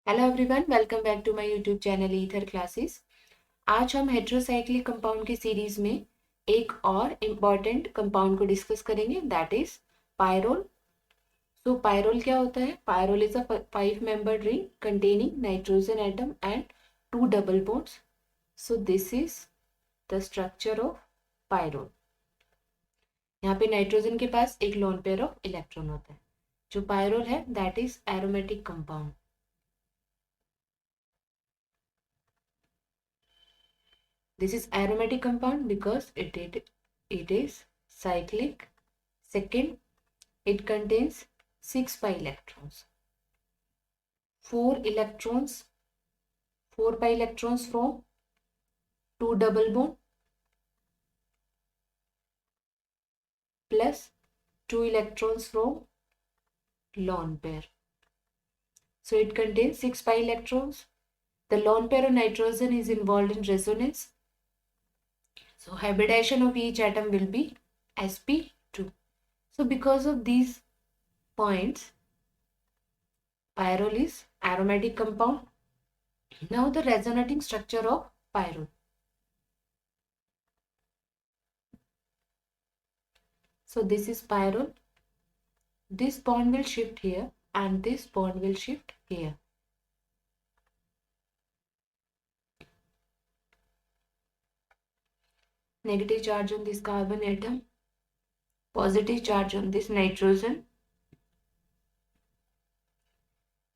Hello everyone, welcome back to my YouTube channel Ether Classes. आज हम heterocyclic compound की series में एक और इम्पॉर्टेंट कंपाउंड को डिस्कस करेंगे, that is pyrrole. So pyrrole क्या होता है? Pyrrole is a 5 membered ring containing nitrogen atom and 2 double bonds। So this is the structure of pyrrole. यहाँ पे नाइट्रोजन के पास एक लोन पेयर ऑफ इलेक्ट्रॉन होता है। जो पायरोल है that is aromatic compound. This is aromatic compound because it is cyclic. Second, it contains 6 pi electrons. 4 electrons, 4 pi electrons from 2 double bond plus 2 electrons from lone pair. So it contains 6 pi electrons. The lone pair of nitrogen is involved in resonance. So hybridization of each atom will be sp2. So because of these points, pyrrole is aromatic compound. Now the resonating structure of pyrrole. So this is pyrrole. This bond will shift here and this bond will shift here. Negative charge on this carbon atom. Positive charge on this nitrogen.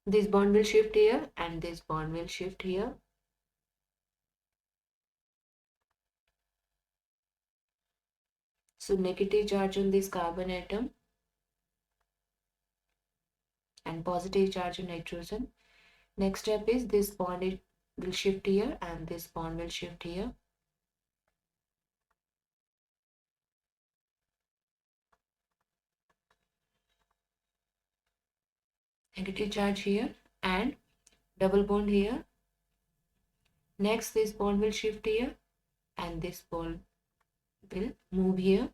This bond will shift here and this bond will shift here. So negative charge on this carbon atom and positive charge on nitrogen. Next step is this bond will shift here and this bond will shift here. Negative charge here and double bond here. Next this bond will shift here and this bond will move here.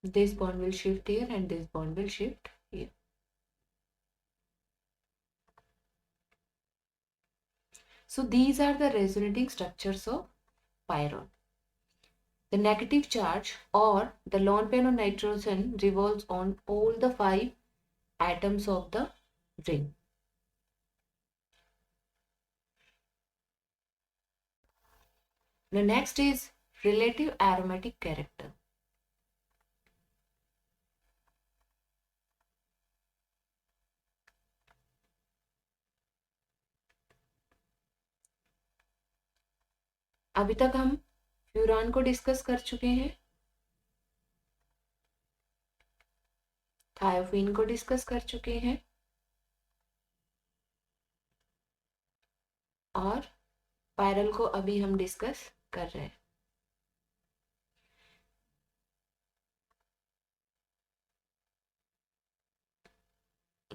This bond will shift here and this bond will shift here. So these are the resonating structures of pyrrole. The negative charge or the lone pair of nitrogen revolves on all the 5 atoms of the ring. The next is relative aromatic character. अभी तक हम furan को discuss कर चुके हैं, thiophene को discuss कर चुके हैं और पायरल को अभी हम डिस्कस कर रहे हैं।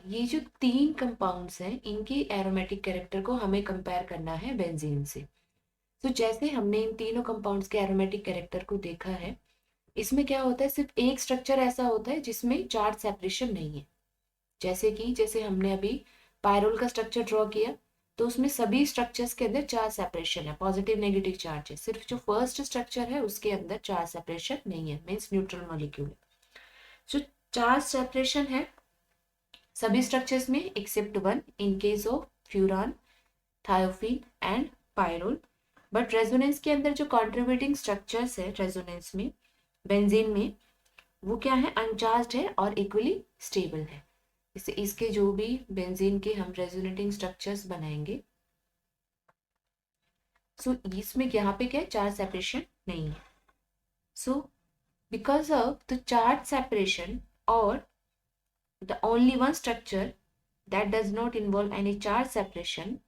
ये जो 3 कंपाउंड्स हैं इनकी एरोमेटिक कैरेक्टर को हमें कंपेयर करना है बेंजीन से। तो जैसे हमने इन तीनों कंपाउंड्स के एरोमेटिक कैरेक्टर को देखा है, इसमें क्या होता है, सिर्फ एक स्ट्रक्चर ऐसा होता है जिसमें चार्ज सेपरेशन नहीं है। जैसे हमने अभी पायरोल का स्ट्रक्चर ड्रॉ किया तो उसमें सभी स्ट्रक्चर्स के अंदर चार्ज सेपरेशन है, पॉजिटिव नेगेटिव चार्ज है। सिर्फ जो फर्स्ट स्ट्रक्चर है उसके अंदर चार्ज सेपरेशन नहीं है, मीन्स न्यूट्रल मॉलिक्यूल। जो चार्ज सेपरेशन है सभी स्ट्रक्चर्स में except one, in case of furan, thiophene and pyrrole. But resonance के अंदर जो कॉन्ट्रीब्यूटिंग स्ट्रक्चर्स है रेजोनेंस में, बेंजीन में, वो क्या है, अनचार्ज्ड है और इक्वली स्टेबल है। जैसे इसके जो भी बेंजीन के हम रेजोनेटिंग स्ट्रक्चर्स बनाएंगे, सो इसमें यहाँ पे क्या है, चार्ज सेपरेशन नहीं है। So because of the charge separation और the only one structure that does not involve any charge separation,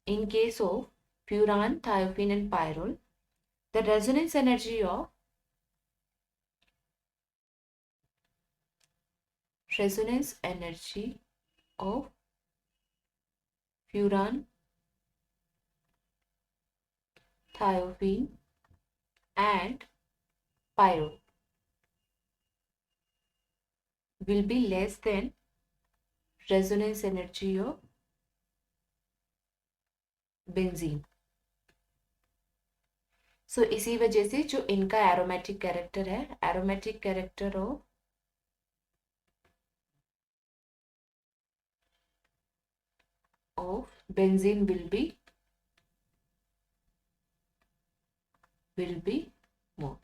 in case of furan, thiophene and pyrrole, the resonance energy of furan, thiopene and pyrrole will be less than resonance energy of benzene. सो इसी वजह से जो इनका aromatic character है, aromatic character of benzene will be more.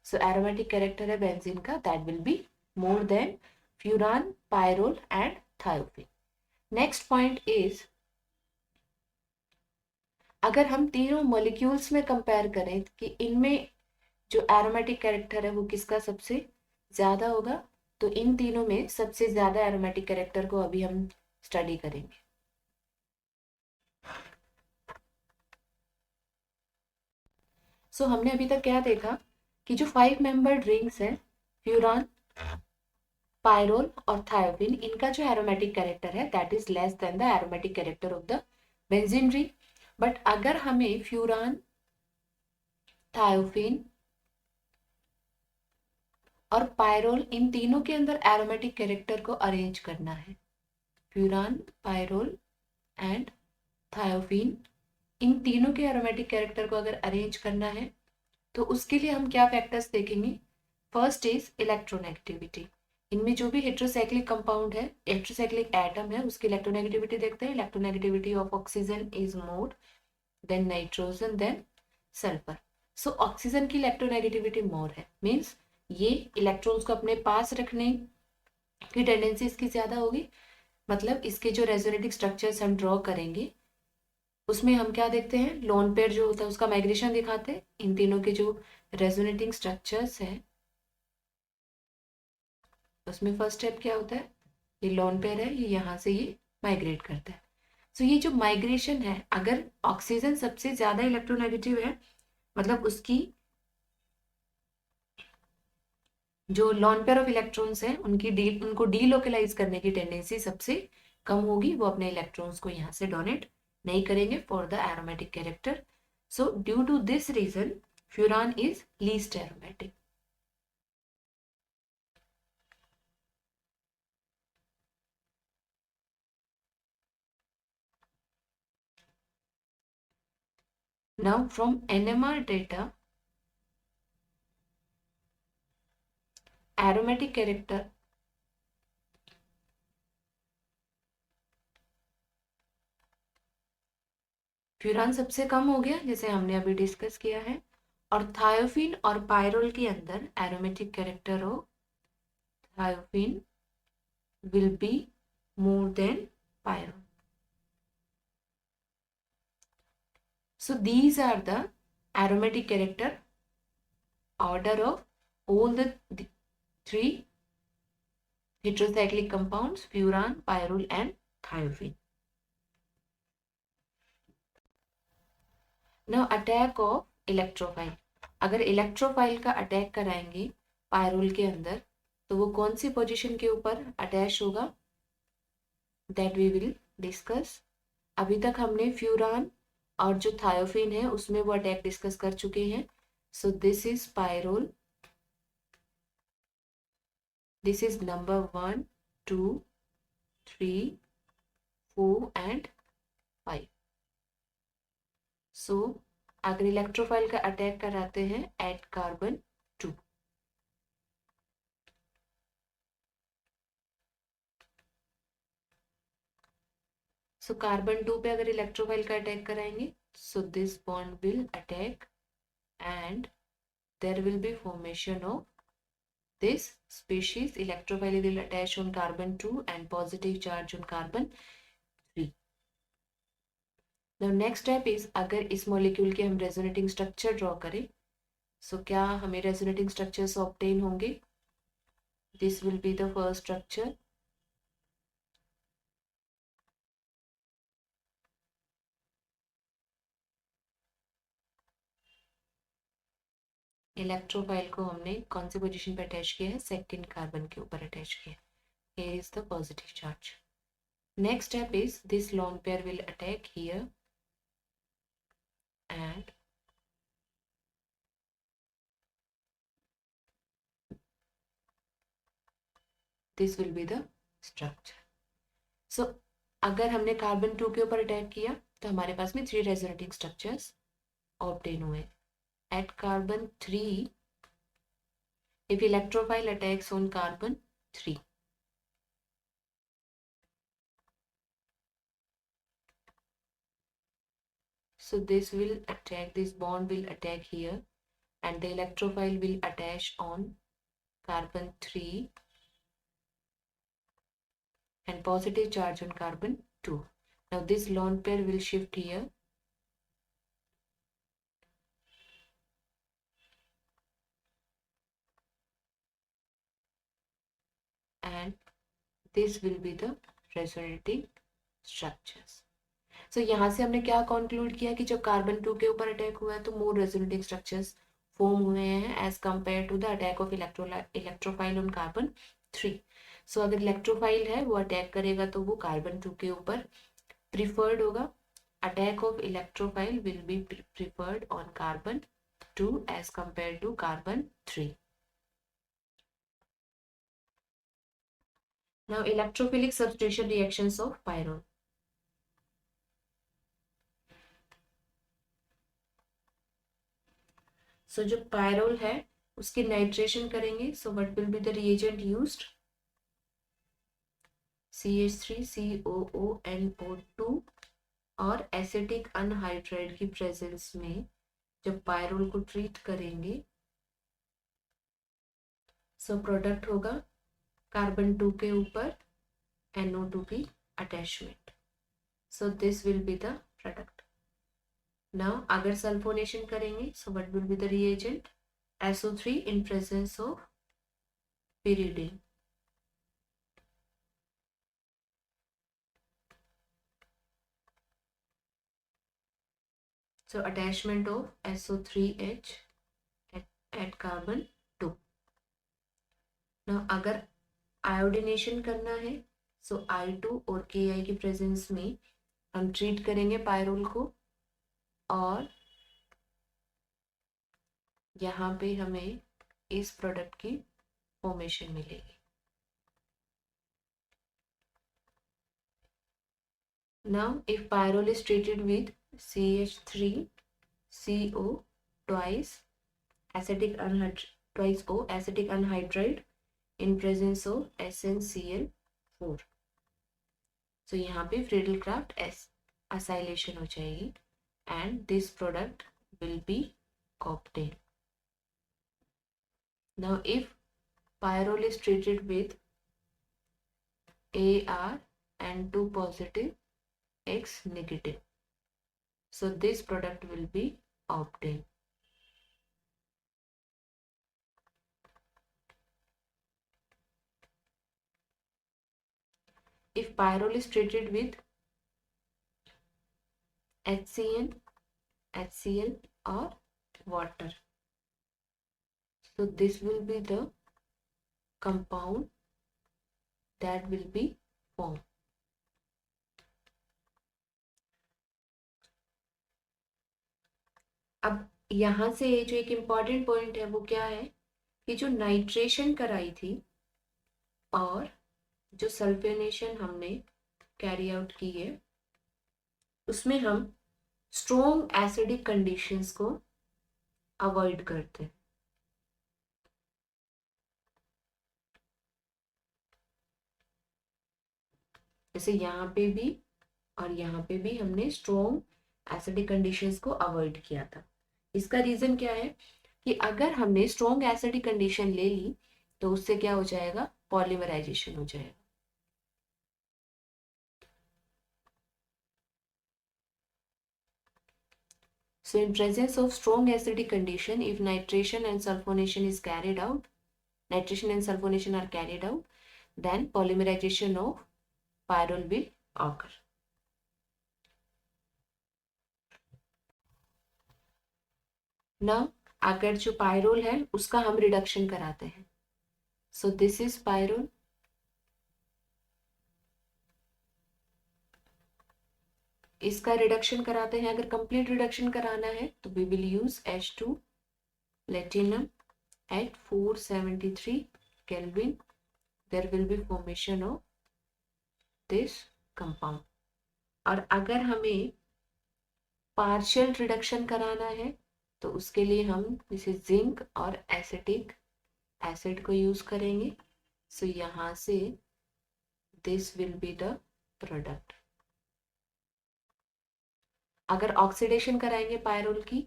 So aromatic character है benzene का, that will be more than furan, pyrrole and thiophene. Next point is, अगर हम तीनों मॉलिक्यूल्स में कंपेयर करें कि इनमें जो एरोमेटिक कैरेक्टर है वो किसका सबसे ज्यादा होगा, तो इन तीनों में सबसे ज्यादा एरोमेटिक कैरेक्टर को अभी हम स्टडी करेंगे. सो हमने अभी तक क्या देखा कि जो 5 मेंबर्ड रिंग्स है, फ्यूरान, पायरोल और थायोफीन, इनका जो एरोमेटिक कैरेक्टर है that is less than the aromatic character of the benzene ring. But अगर हमें फ्यूरान, थायोफीन और पायरोल इन तीनों के अंदर एरोमेटिक कैरेक्टर को अरेंज करना है, फ्यूरान, पायरोल एंड थायोफीन, इन तीनों के एरोमेटिक कैरेक्टर को अगर अरेंज करना है तो उसके लिए हम क्या फैक्टर्स देखेंगे. First is electronegativity. इनमें जो भी हेट्रोसाइक्लिक कंपाउंड है, हेट्रोसाइक्लिक एटम है, उसकी इलेक्ट्रोनेगेटिविटी देखते हैं. Electronegativity of oxygen is more than nitrogen than sulphur. So oxygen की इलेक्ट्रोनेगेटिविटी मोर है, मीन्स ये इलेक्ट्रॉन्स को अपने पास रखने की टेंडेंसी इसकी ज्यादा होगी. मतलब इसके जो रेजोनेटिंग स्ट्रक्चर्स हम ड्रॉ करेंगे उसमें हम क्या देखते हैं, लोन पेयर जो होता है उसका माइग्रेशन दिखाते हैं. इन तीनों के जो रेजोनेटिंग स्ट्रक्चर्स हैं उसमें फर्स्ट स्टेप क्या होता है, ये लोन पेयर है, ये यहाँ से ये माइग्रेट करता है. सो ये जो माइग्रेशन है, अगर ऑक्सीजन सबसे ज्यादा इलेक्ट्रोनेगेटिव है, मतलब उसकी जो लॉन पेयर ऑफ इलेक्ट्रॉन्स हैं उनको डीलोकलाइज करने की टेंडेंसी सबसे कम होगी. वो अपने इलेक्ट्रॉन्स को यहाँ से डोनेट नहीं करेंगे for the aromatic character. So due to this reason furan is least aromatic. Now from NMR data, aromatic character furan सबसे कम हो गया जैसे हमने अभी डिस्कस किया है, और थायोफीन और पायरोल के अंदर एरोमेटिक कैरेक्टर हो thiophene will be more than pyrrole. So these are the aromatic character order of all the three heterocyclic compounds, furan, pyrrole and thiophene. Now attack of electrophile. अगर electrophile का attack कराएंगे pyrrole के अंदर तो वो कौन सी position के ऊपर अटैच होगा, दैट वी विल डिस्कस. अभी तक हमने फ्यूरान और जो थायोफीन है उसमें वो अटैक डिस्कस कर चुके हैं. सो this is pyrrole, this is number 1, 2, 3, 4 and 5. सो अगर इलेक्ट्रोफाइल का अटैक कराते हैं एट कार्बन 2, सो कार्बन 2 पे अगर इलेक्ट्रोफाइल का अटैक कराएंगे so this bond will attack and there will be formation of this species. Electrophile will attach on carbon 2 and positive charge on carbon 3. Now next step is, अगर इस molecule के हम resonating structure draw करें सो क्या हमें resonating structures obtain होंगे. This will be the first structure. Electrophile को हमने कौन सी पोजीशन पे अटैच किया है, सेकेंड कार्बन के ऊपर अटैच किया. Here is the positive charge. Next step is this lone pair will attack here and this will be the structure. So अगर हमने कार्बन 2 के ऊपर अटैक किया तो हमारे पास में 3 रेजोनेटिंग स्ट्रक्चर्स ऑब्टेन हुए. At carbon 3, if electrophile attacks on carbon 3, so this bond will attack here, and the electrophile will attach on carbon 3 and positive charge on carbon 2. Now this lone pair will shift here, and this will be the resonating structures. So यहाँ से हमने क्या conclude किया कि जब carbon 2 के ऊपर attack हुआ है तो मोर रेजोनेटिंग स्ट्रक्चर्स फॉर्म हुए हैं as compare to the attack of electrophile on carbon 3. So अगर इलेक्ट्रोफाइल है वो अटैक करेगा तो वो कार्बन 2 के ऊपर प्रिफर्ड होगा. Attack of electrophile will be preferred on carbon 2 as compare to carbon 3. Now electrophilic substitution reactions of pyrrole. So जो pyrrole है उसकी नाइट्रेशन करेंगे. So what will be the reagent used? CH3COONO2 और acetic anhydride की presence में जब pyrrole को treat करेंगे सो प्रोडक्ट होगा कार्बन 2 के ऊपर NO2 की attachment. So this will be the product. Now अगर सल्फोनेशन करेंगे सो what will be the reagent? SO3 in presence of pyridine. So attachment of SO3H at carbon 2. Now अगर iodination करना है सो I2 और Ki की प्रेजेंस में हम ट्रीट करेंगे पायरोल को और यहाँ पे हमें इस प्रोडक्ट की फॉर्मेशन मिलेगी. Now if pyrrole is treated with CH3CO twice O acetic anhydride in presence of SnCl4. So यहाँ पे फ्रीडल-क्राफ्ट acylation हो जाएगी and this product will be obtained. Now if pyrrole is treated with Ar and 2 positive X negative, so this product will be obtained. If pyrrole is treated with HCN, HCl or water, so this will be the compound that will be formed. अब यहाँ से जो एक important point है वो क्या है कि जो नाइट्रेशन कराई थी और जो सल्फोनेशन हमने कैरी आउट की है उसमें हम स्ट्रॉन्ग एसिडिक कंडीशंस को अवॉइड करते हैं. जैसे यहाँ पे भी और यहाँ पे भी हमने स्ट्रॉन्ग एसिडिक कंडीशंस को अवॉइड किया था. इसका रीजन क्या है कि अगर हमने स्ट्रॉन्ग एसिडिक कंडीशन ले ली तो उससे क्या हो जाएगा? पॉलीमराइजेशन हो जाएगा. So in presence of strong acidic condition, if nitration and sulfonation is carried out, nitration and sulfonation are carried out, then polymerization of pyrrole will occur. Now अगर जो पायरोल है उसका हम रिडक्शन कराते हैं. So this is pyrrole. इसका reduction कराते हैं, अगर कंप्लीट रिडक्शन कराना है तो we will use H2 platinum at 473 Kelvin. There will be formation of this compound. और अगर हमें पार्शियल रिडक्शन कराना है तो उसके लिए हम जैसे जिंक और एसिटिक एसिड को यूज करेंगे. सो यहाँ से this will be the product. अगर ऑक्सीडेशन कराएंगे पायरोल की,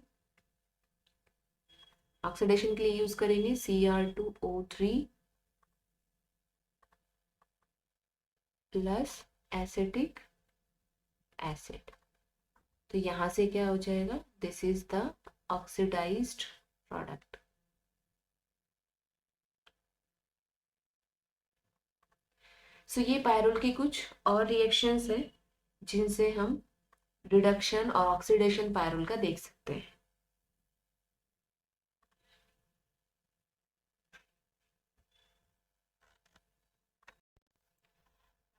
ऑक्सीडेशन के लिए यूज करेंगे Cr2O3 प्लस एसिटिक एसिड. तो यहां से क्या हो जाएगा, this is the oxidised product. So ये पायरोल की कुछ और रिएक्शंस हैं जिनसे हम रिडक्शन और ऑक्सीडेशन पायरोल का देख सकते हैं.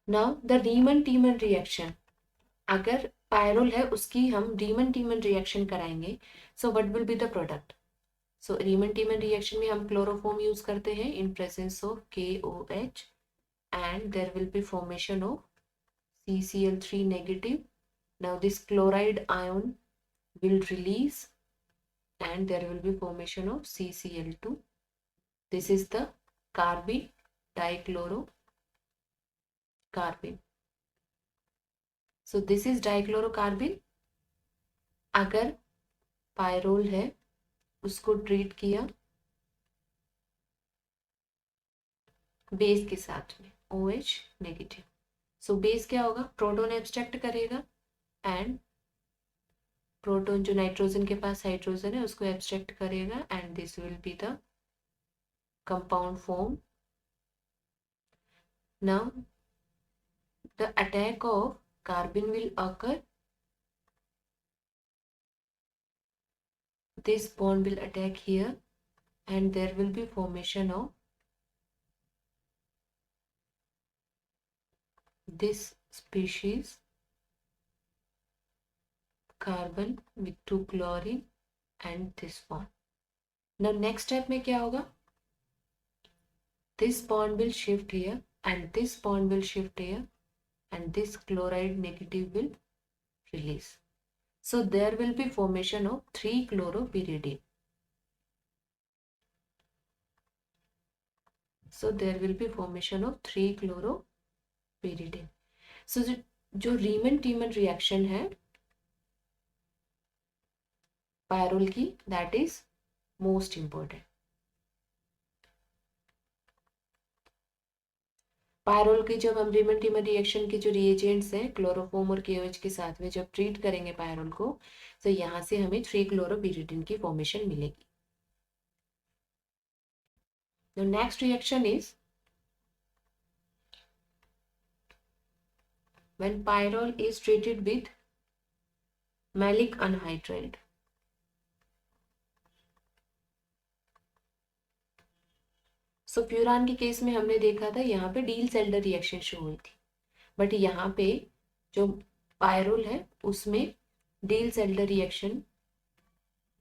Now the Reimer Tiemann reaction. अगर पायरोल है उसकी हम रीमन टीमन रिएक्शन कराएंगे. So what will be the product. So Reimer Tiemann reaction में हम क्लोरोफॉर्म यूज करते हैं in presence of KOH and there will be formation of CCl3 negative. Now this chloride ion will release and there will be formation of CCl2. This is the carbene dichlorocarbene. So this is dichlorocarbene. अगर pyrrole है उसको treat किया base के साथ में OH negative. So base क्या होगा, proton abstract करेगा एंड प्रोटॉन जो नाइट्रोजन के पास हाइड्रोजन है उसको एब्स्ट्रैक्ट करेगा and this will be the compound form. Now the attack of carbon will occur. This bond will attack here and there will be formation of this species carbon with 2 chlorine and this bond. Now next step में क्या होगा, this bond will shift here and this bond will shift here and this chloride negative will release. So there will be formation of 3-chloropyridine. So there will be formation of 3-chloropyridine. So जो रीमन Tiemann reaction है pyrrole की, that is most important. Pyrrole की जब हम Reimer Tiemann reaction के जो reagents हैं chloroform और KOH के साथ में जब ट्रीट करेंगे पायरोल को, तो यहाँ से हमें 3-chloropyridine की फॉर्मेशन मिलेगी. The next reaction is when pyrrole is treated with maleic anhydride. सो प्यूरान के केस में हमने देखा था यहाँ पे डील सेल्डर रिएक्शन शो हुई थी, बट यहाँ पे जो पायरोल है उसमें डील सेल्डर रिएक्शन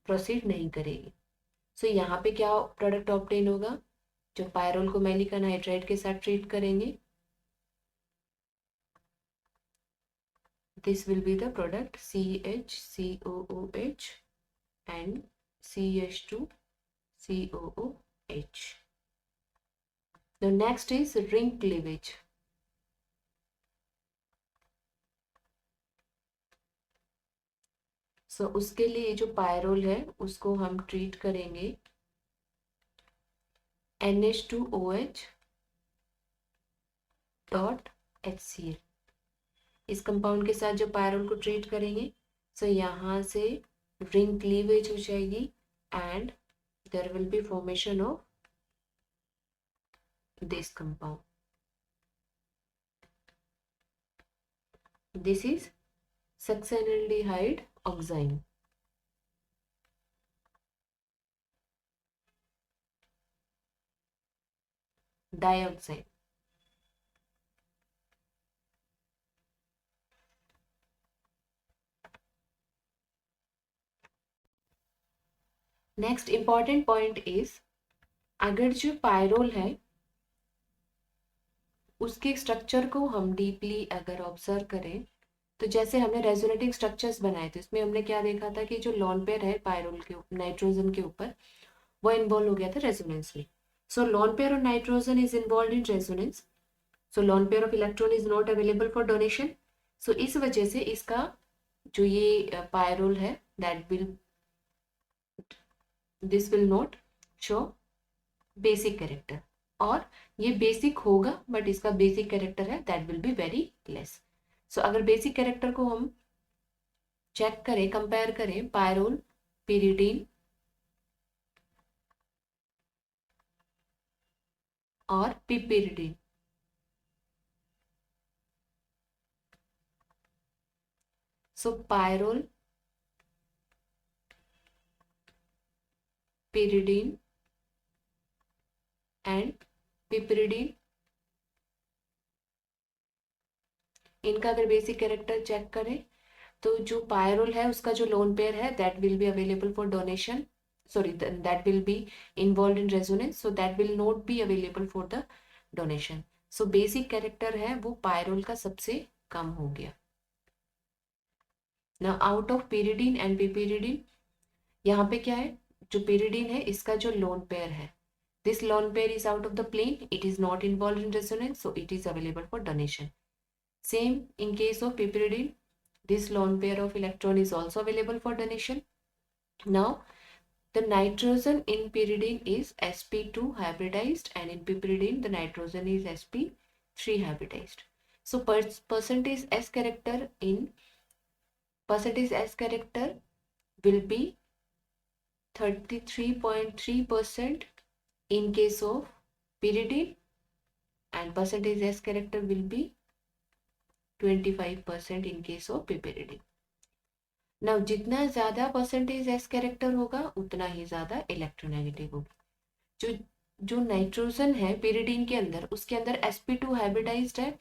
प्रोसीड नहीं करेगी. सो यहाँ पे क्या प्रोडक्ट ऑब्टेन होगा, जो पायरोल को मैलिक अनहाइड्राइड के साथ ट्रीट करेंगे, this will be the product CHCOOH and CH2COOH. The next is ring cleavage. So उसके लिए जो पायरोल है उसको हम ट्रीट करेंगे NH2OH डॉट HCl. इस कंपाउंड के साथ जो पायरोल को ट्रीट करेंगे, सो यहाँ से रिंग क्लीवेज हो जाएगी and there will be formation of this compound. This is succinaldehyde oxime. Dioxide. Next important point is, अगर जो पायरोल है उसके स्ट्रक्चर को हम डीपली अगर ऑब्जर्व करें, तो जैसे हमने रेजोनेटिंग स्ट्रक्चर्स बनाए थे उसमें हमने क्या देखा था कि जो लोन पेयर है पायरोल के नाइट्रोजन के ऊपर, वो इन्वॉल्व हो गया था रेजोनेंस में. So lone pair of nitrogen is involve in resonance. So lone pair of electron is not available for donation. So इस वजह से इसका जो ये पायरोल है, that will, this will not show basic character. और ये बेसिक होगा बट इसका बेसिक कैरेक्टर है that will be very less. सो अगर बेसिक कैरेक्टर को हम चेक करें, कंपेयर करें पायरोल, पिरिडीन और पिपिरिडीन, सो पायरोल, पिरिडीन एंड पिपिरिडीन, इनका अगर बेसिक कैरेक्टर चेक करें तो जो पायरोल है उसका जो लोन पेयर है that will be available for donation, sorry that will be involve in resonance, so that will not be available for the donation. So basic character है वो pyrrole का सबसे कम हो गया. Now out of pyridine and piperidine, यहाँ पे क्या है, जो पिरिडीन है इसका जो लोन पेयर है, this lone pair is out of the plane, it is not involve in resonance, so it is available for donation. Same in case of piperidine, this lone pair of electron is also available for donation. Now the nitrogen in pyridine is sp2 hybridized and in piperidine the nitrogen is sp3 hybridized. So percentage s character in percentage s character will be 33.3% in case of pyridine and percentage s character will be 25% in case of piperidine. Now जितना ज्यादा percentage s character होगा उतना ही ज्यादा electronegative होगा. जो जो nitrogen है pyridine के अंदर, उसके अंदर sp2 हाइब्रिडाइज्ड है,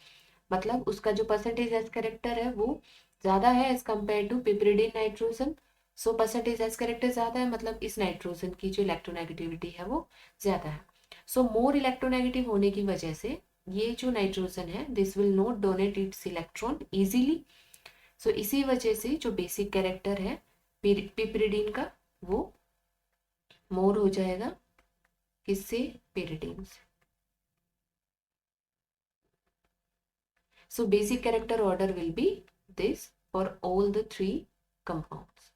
मतलब उसका जो परसेंटेज एस कैरेक्टर है वो ज्यादा है as compare to piperidine nitrogen. So percentage s character ज्यादा है, मतलब इस नाइट्रोजन की जो इलेक्ट्रोनेगेटिविटी है वो ज्यादा है. सो मोर इलेक्ट्रोनेगेटिव होने की वजह से ये जो नाइट्रोजन है this will not donate its electron easily. So इसी वजह से जो बेसिक कैरेक्टर है पिपरिडीन का वो मोर हो जाएगा किससे, पिरिडीन से. सो basic character order will be this for all the three compounds.